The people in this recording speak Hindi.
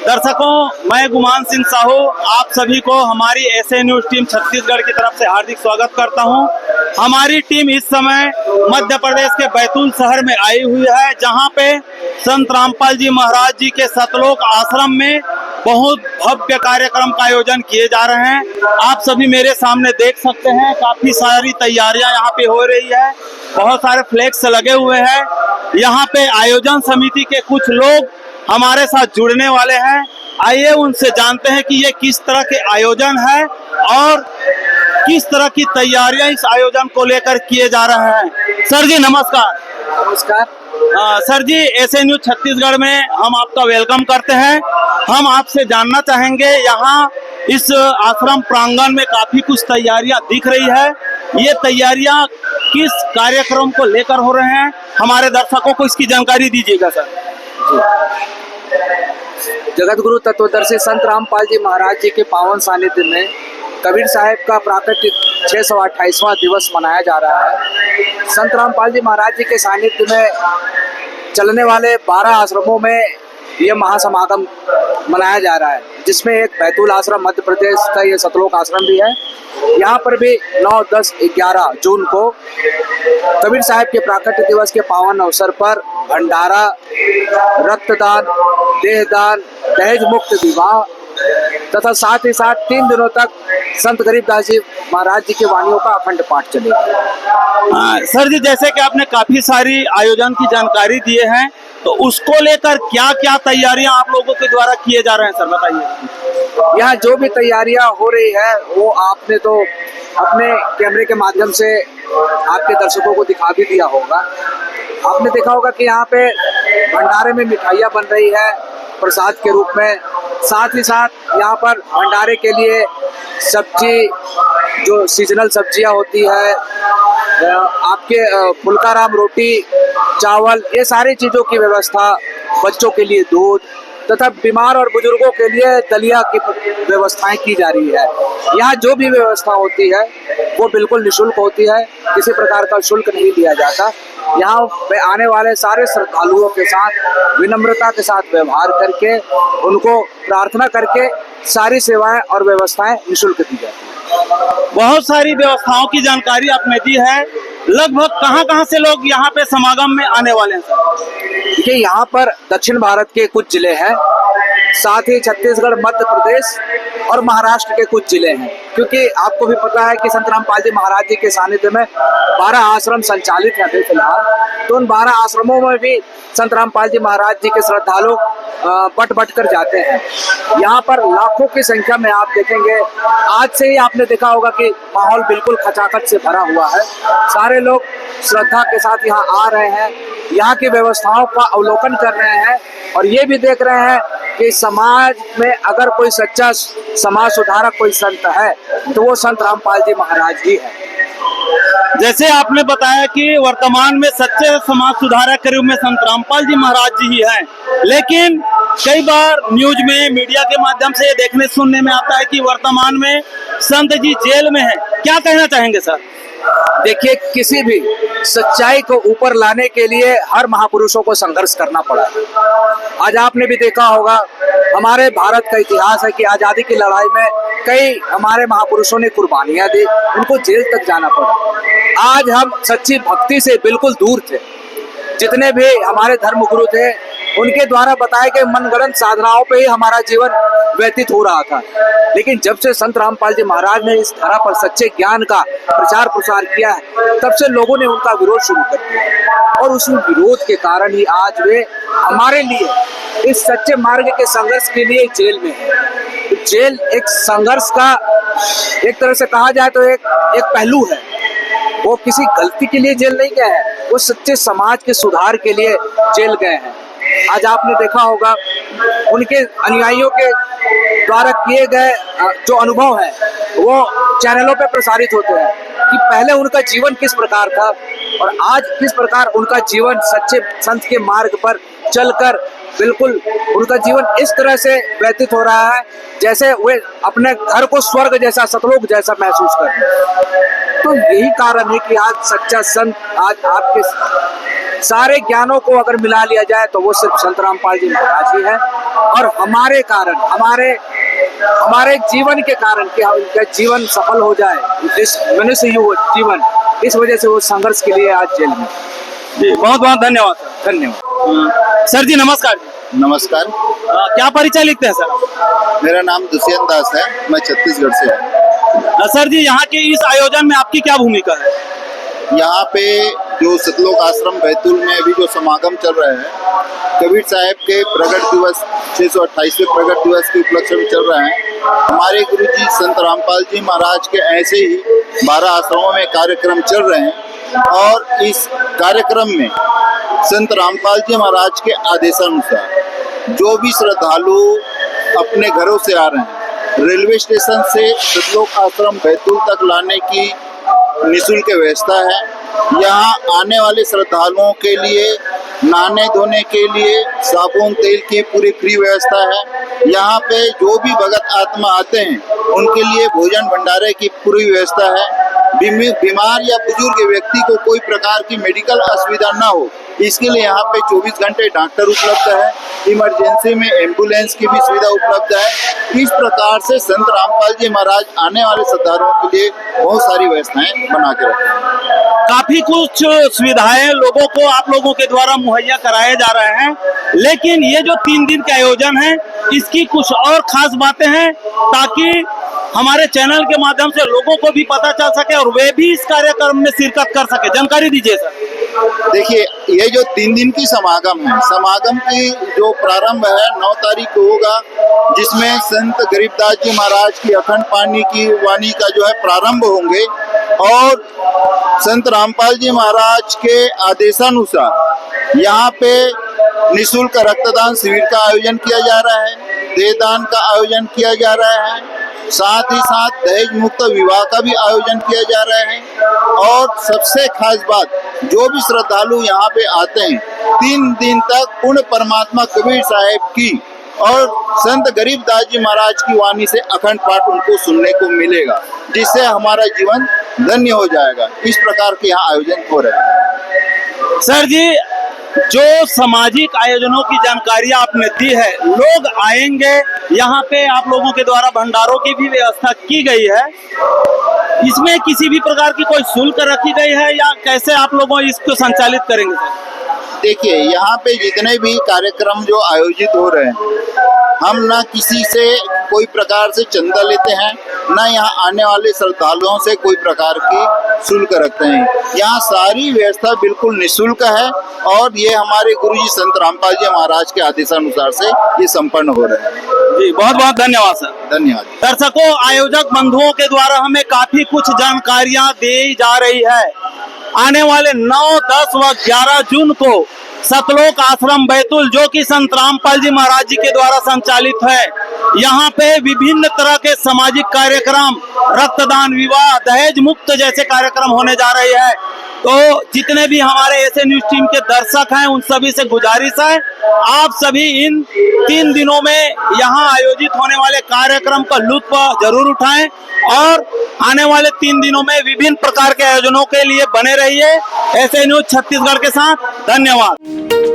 दर्शकों, मैं गुमान सिंह साहू आप सभी को हमारी एसए न्यूज टीम छत्तीसगढ़ की तरफ से हार्दिक स्वागत करता हूं। हमारी टीम इस समय मध्य प्रदेश के बैतूल शहर में आई हुई है, जहां पे संत रामपाल जी महाराज जी के सतलोक आश्रम में बहुत भव्य कार्यक्रम का आयोजन किए जा रहे हैं। आप सभी मेरे सामने देख सकते हैं, काफी सारी तैयारियां यहाँ पे हो रही है। बहुत सारे फ्लैक्स लगे हुए हैं। यहाँ पे आयोजन समिति के कुछ लोग हमारे साथ जुड़ने वाले हैं। आइए उनसे जानते हैं कि ये किस तरह के आयोजन है और किस तरह की तैयारियां इस आयोजन को लेकर किए जा रहे हैं। सर जी नमस्कार। नमस्कार। सर जी, एसए न्यूज छत्तीसगढ़ में हम आपका वेलकम करते हैं। हम आपसे जानना चाहेंगे, यहाँ इस आश्रम प्रांगण में काफी कुछ तैयारियां दिख रही है। ये तैयारियां किस कार्यक्रम को लेकर हो रहे हैं, हमारे दर्शकों को इसकी जानकारी दीजिएगा सर। जगत गुरु तत्वदर्शी संत रामपाल जी महाराज जी के पावन सानिध्य में कबीर साहब का प्राकट्य 628वां दिवस मनाया जा रहा है। संत रामपाल जी महाराज जी के सानिध्य में चलने वाले 12 आश्रमों में ये महासमागम मनाया जा रहा है, जिसमें एक बैतूल आश्रम मध्य प्रदेश का ये सतलोक आश्रम भी है। यहाँ पर भी 9, 10, 11 जून को कबीर साहब के प्राकट्य दिवस के पावन अवसर पर भंडारा, रक्तदान, देहदान, दहेज मुक्त विवाह तथा साथ ही साथ 3 दिनों तक संत गरीबदास जी महाराज जी के वाणियों का अखंड पाठ चलेगा। सर जी, जैसे कि आपने काफी सारी आयोजन की जानकारी दिए हैं, तो उसको लेकर क्या क्या तैयारियां आप लोगों के द्वारा किए जा रहे हैं सर, बताइए। यहाँ जो भी तैयारियां हो रही है वो आपने तो अपने कैमरे के माध्यम से आपके दर्शकों को दिखा भी दिया होगा। आपने देखा होगा कि यहाँ पे भंडारे में मिठाइयाँ बन रही है प्रसाद के रूप में। साथ ही साथ यहाँ पर भंडारे के लिए सब्जी, जो सीजनल सब्जियाँ होती है, आपके फुल्काराम रोटी, चावल, ये सारी चीज़ों की व्यवस्था, बच्चों के लिए दूध तथा बीमार और बुजुर्गों के लिए दलिया की व्यवस्थाएं की जा रही है। यहाँ जो भी व्यवस्था होती है वो बिल्कुल निःशुल्क होती है, किसी प्रकार का शुल्क नहीं लिया जाता। यहाँ पे आने वाले सारे श्रद्धालुओं के साथ विनम्रता के साथ व्यवहार करके, उनको प्रार्थना करके सारी सेवाएं और व्यवस्थाएं निःशुल्क दी जाती है। बहुत सारी व्यवस्थाओं की जानकारी आपने दी है। लगभग कहां से लोग यहाँ पे समागम में आने वाले हैं सर? देखिए, यहाँ पर दक्षिण भारत के कुछ जिले हैं, साथ ही छत्तीसगढ़, मध्य प्रदेश और महाराष्ट्र के कुछ जिले हैं। क्योंकि आपको भी पता है कि संत रामपाल जी महाराज जी के सानिध्य में 12 आश्रम संचालित हैं अभी फिलहाल। तो उन 12 आश्रमों में भी संत रामपाल जी महाराज जी के श्रद्धालु बट कर जाते हैं। यहाँ पर लाखों की संख्या में आप देखेंगे। आज से ही आपने देखा होगा कि माहौल बिल्कुल खचाखच से भरा हुआ है। सारे लोग श्रद्धा के साथ यहाँ आ रहे हैं, यहाँ की व्यवस्थाओं का अवलोकन कर रहे हैं और ये भी देख रहे हैं कि समाज में अगर कोई सच्चा समाज सुधारक कोई संत है तो वो संत रामपाल जी महाराज ही है। जैसे आपने बताया कि वर्तमान में सच्चे समाज सुधारक के रूप में संत रामपाल जी महाराज जी ही हैं, लेकिन कई बार न्यूज में, मीडिया के माध्यम से देखने सुनने में आता है कि वर्तमान में संत जी जेल में हैं। क्या कहना चाहेंगे सर? देखिए, किसी भी सच्चाई को ऊपर लाने के लिए हर महापुरुषों को संघर्ष करना पड़ा है। आज आपने भी देखा होगा, हमारे भारत का इतिहास है कि आज़ादी की लड़ाई में कई हमारे महापुरुषों ने कुर्बानियां दी, उनको जेल तक जाना पड़ा। आज हम सच्ची भक्ति से बिल्कुल दूर थे। जितने भी हमारे धर्मगुरु थे, उनके द्वारा बताए गए मनगढ़ंत साधनाओं पे ही हमारा जीवन व्यतीत हो रहा था। लेकिन जब से संत रामपाल जी महाराज ने इस धरा पर सच्चे ज्ञान का प्रचार प्रसार किया है, तब से लोगों ने उनका विरोध शुरू कर दिया और उस विरोध के कारण ही आज वे हमारे लिए, इस सच्चे मार्ग के संघर्ष के लिए जेल में है। जेल एक संघर्ष का, एक तरह से कहा जाए तो एक पहलू है। वो किसी गलती के लिए जेल नहीं गए हैं, वो सच्चे समाज के सुधार के लिए जेल गए हैं। आज आपने देखा होगा उनके अनुयायियों के द्वारा किए गए जो अनुभव है वो चैनलों पे प्रसारित होते हैं कि पहले उनका जीवन किस प्रकार था और आज किस प्रकार उनका जीवन सच्चे संत के मार्ग पर चलकर बिल्कुल उनका जीवन इस तरह से व्यतीत हो रहा है जैसे वे अपने घर को स्वर्ग जैसा, सतलोक जैसा महसूस कर रहे हैं। तो यही कारण है कि आज सच्चा संत आज आपके सारे ज्ञानों को अगर मिला लिया जाए तो वो सिर्फ संत रामपाल जी महाराज ही है। और हमारे कारण, हमारे जीवन के कारण कि उनका जीवन सफल हो जाए, इस मनुष्य जीवन, इस वजह से वो संघर्ष के लिए आज जेल में। जी बहुत बहुत धन्यवाद सर। धन्यवाद। सर जी नमस्कार जी। नमस्कार, क्या परिचय लिखते हैं सर? मेरा नाम दुष्यंत दास है, मैं छत्तीसगढ़ से हूँ। सर जी यहाँ के इस आयोजन में आपकी क्या भूमिका है? यहाँ पे जो सतलोक आश्रम बैतूल में अभी जो समागम चल रहे हैं, कबीर साहब के प्रगट दिवस 628वें प्रगट दिवस के उपलक्ष्य में चल रहे हैं। हमारे गुरुजी संत रामपाल जी महाराज के ऐसे ही 12 आश्रमों में कार्यक्रम चल रहे हैं और इस कार्यक्रम में संत रामपाल जी महाराज के आदेशानुसार जो भी श्रद्धालु अपने घरों से आ रहे हैं, रेलवे स्टेशन से सतलोक आश्रम बैतूल तक लाने की निःशुल्क व्यवस्था है। यहाँ आने वाले श्रद्धालुओं के लिए नहाने धोने के लिए साबुन तेल की पूरी फ्री व्यवस्था है। यहाँ पे जो भी भगत आत्मा आते हैं उनके लिए भोजन भंडारे की पूरी व्यवस्था है। बीमार या बुजुर्ग व्यक्ति को कोई प्रकार की मेडिकल असुविधा ना हो, इसके लिए यहाँ पे 24 घंटे डॉक्टर उपलब्ध है। इमरजेंसी में एम्बुलेंस की भी सुविधा उपलब्ध है। इस प्रकार से संत रामपाल जी महाराज आने वाले श्रद्धालुओं के लिए बहुत सारी व्यवस्थाएं बना के रखे हैं। काफी कुछ सुविधाएं लोगों को आप लोगों के द्वारा मुहैया कराए जा रहे हैं, लेकिन ये जो 3 दिन का आयोजन है इसकी कुछ और खास बातें हैं ताकि हमारे चैनल के माध्यम से लोगों को भी पता चल सके और वे भी इस कार्यक्रम में शिरकत कर सके। जानकारी दीजिए सर। देखिए, ये जो 3 दिन की समागम है, समागम की जो प्रारंभ है 9 तारीख को होगा, जिसमें संत गरीबदास जी महाराज की अखंड पानी की वाणी का जो है प्रारंभ होंगे और संत रामपाल जी महाराज के आदेशानुसार यहाँ पे निःशुल्क रक्तदान शिविर का आयोजन किया जा रहा है, देहदान का आयोजन किया जा रहा है, साथ ही साथ दहेज मुक्त विवाह का भी आयोजन किया जा रहा है। और सबसे खास बात, जो भी श्रद्धालु यहाँ पे आते हैं 3 दिन तक पूर्ण परमात्मा कबीर साहब की और संत गरीबदास जी महाराज की वाणी से अखंड पाठ उनको सुनने को मिलेगा, जिससे हमारा जीवन धन्य हो जाएगा। इस प्रकार के यहाँ आयोजन हो रहे हैं। सर जी, जो सामाजिक आयोजनों की जानकारी आपने दी है, लोग आएंगे यहाँ पे, आप लोगों के द्वारा भंडारों की भी व्यवस्था की गई है, इसमें किसी भी प्रकार की कोई शुल्क रखी गई है या कैसे आप लोग इसको संचालित करेंगे? देखिए, यहाँ पे जितने भी कार्यक्रम जो आयोजित हो रहे हैं, हम ना किसी से कोई प्रकार से चंदा लेते हैं, ना यहाँ आने वाले श्रद्धालुओं से कोई प्रकार की शुल्क रखते हैं। यहाँ सारी व्यवस्था बिल्कुल निःशुल्क है और ये हमारे गुरुजी संत रामपाल जी महाराज के आदेशानुसार से ये संपन्न हो रहे हैं। जी बहुत बहुत धन्यवाद सर। धन्यवाद। दर्शकों, आयोजक बंधुओं के द्वारा हमें काफी कुछ जानकारियां दी जा रही है। आने वाले 9, 10 व 11 जून को सतलोक आश्रम बैतूल, जो कि संत रामपाल जी महाराज जी के द्वारा संचालित है, यहाँ पे विभिन्न तरह के सामाजिक कार्यक्रम, रक्तदान, विवाह, दहेज मुक्त जैसे कार्यक्रम होने जा रहे हैं। तो जितने भी हमारे ऐसे न्यूज टीम के दर्शक हैं उन सभी से गुजारिश है, आप सभी इन 3 दिनों में यहाँ आयोजित होने वाले कार्यक्रम का लुत्फ जरूर उठाएं और आने वाले 3 दिनों में विभिन्न प्रकार के आयोजनों के लिए बने रहिए। ऐसे न्यूज छत्तीसगढ़ के साथ। धन्यवाद।